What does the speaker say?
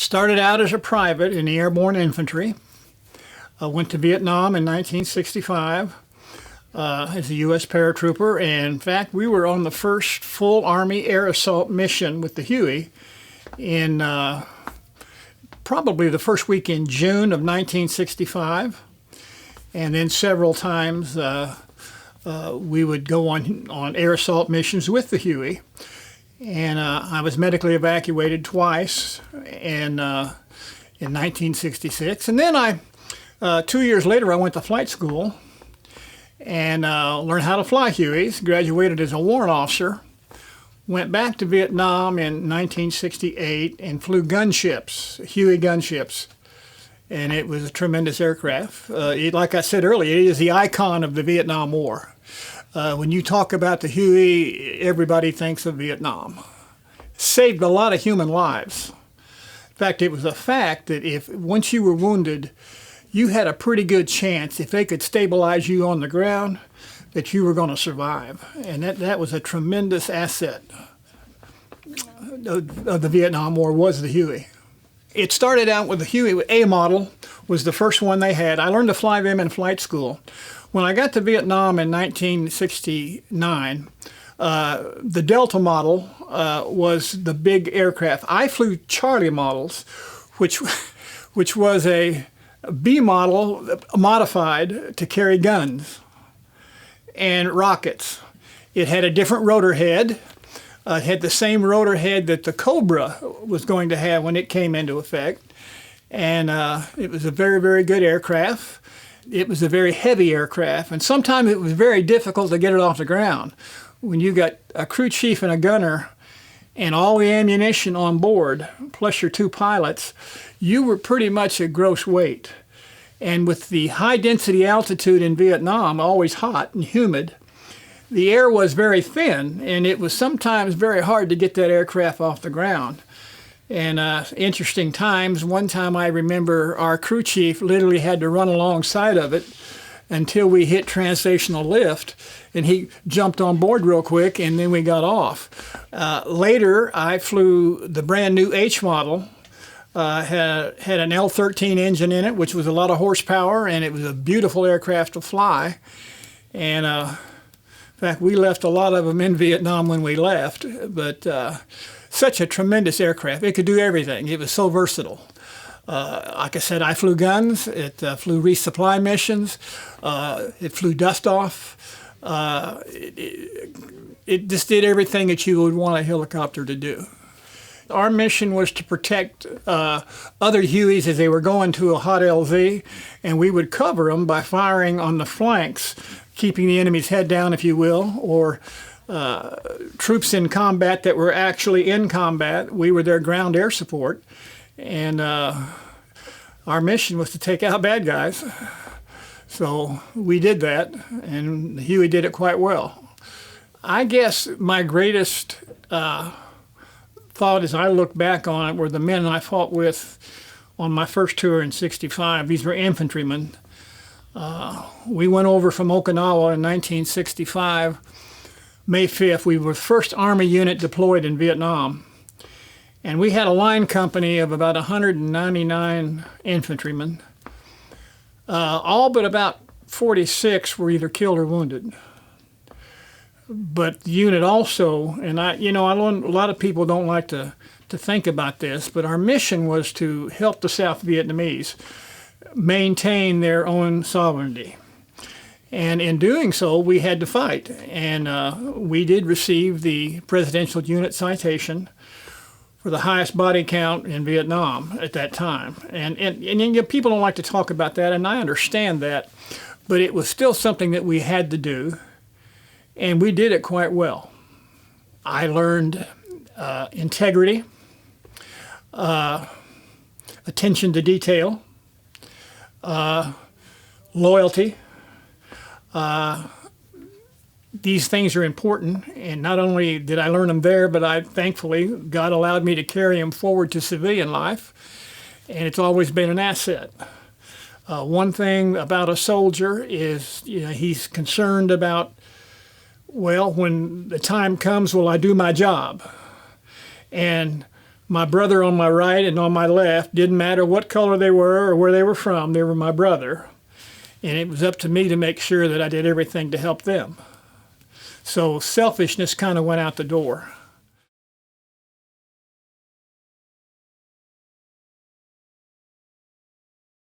Started out as a private in the Airborne Infantry. Went to Vietnam in 1965 as a U.S. paratrooper. And in fact, we were on the first full Army air assault mission with the Huey in probably the first week in June of 1965. And then several times we would go on air assault missions with the Huey. And I was medically evacuated twice in 1966. And then 2 years later, I went to flight school and learned how to fly Hueys, graduated as a warrant officer, went back to Vietnam in 1968 and flew gunships, Huey gunships. And it was a tremendous aircraft. Like I said earlier, it is the icon of the Vietnam War. When you talk about the Huey, everybody thinks of Vietnam. Saved a lot of human lives. In fact, it was a fact that once you were wounded, you had a pretty good chance, if they could stabilize you on the ground, that you were going to survive. And that was a tremendous asset of the Vietnam War, was the Huey. It started out with the Huey. A model was the first one they had. I learned to fly them in flight school. When I got to Vietnam in 1969, the Delta model was the big aircraft. I flew Charlie models, which was a B model modified to carry guns and rockets. It had a different rotor head. It had the same rotor head that the Cobra was going to have when it came into effect. And it was a very, very good aircraft. It was a very heavy aircraft, and sometimes it was very difficult to get it off the ground. When you got a crew chief and a gunner and all the ammunition on board, plus your two pilots, you were pretty much a gross weight. And with the high density altitude in Vietnam, always hot and humid, the air was very thin, and it was sometimes very hard to get that aircraft off the ground. And interesting times, one time I remember our crew chief literally had to run alongside of it until we hit translational lift, and he jumped on board real quick, and then we got off. Later, I flew the brand new H model, had an L-13 engine in it, which was a lot of horsepower, and it was a beautiful aircraft to fly. And in fact, we left a lot of them in Vietnam when we left, but such a tremendous aircraft. It could do everything. It was so versatile. Like I said, I flew guns. It flew resupply missions. It flew dust off. It just did everything that you would want a helicopter to do. Our mission was to protect other Hueys as they were going to a hot LZ, and we would cover them by firing on the flanks, keeping the enemy's head down, if you will, or troops in combat that were actually in combat. We were their ground air support, and our mission was to take out bad guys. So we did that, and Huey did it quite well. I guess my greatest thought as I look back on it were the men I fought with on my first tour in '65. These were infantrymen. We went over from Okinawa in 1965. May 5th, we were the first Army unit deployed in Vietnam. And we had a line company of about 199 infantrymen. All but about 46 were either killed or wounded. But the unit also, and I learned a lot of people don't like to think about this, but our mission was to help the South Vietnamese maintain their own sovereignty. And in doing so, we had to fight. And we did receive the Presidential Unit Citation for the highest body count in Vietnam at that time. And people don't like to talk about that, and I understand that. But it was still something that we had to do, and we did it quite well. I learned integrity, attention to detail, loyalty. These things are important, and not only did I learn them there, but thankfully, God allowed me to carry them forward to civilian life, and it's always been an asset. One thing about a soldier is, he's concerned about, well, when the time comes, will I do my job? And My brother on my right and on my left, didn't matter what color they were or where they were from, they were my brother. And it was up to me to make sure that I did everything to help them. So selfishness kind of went out the door.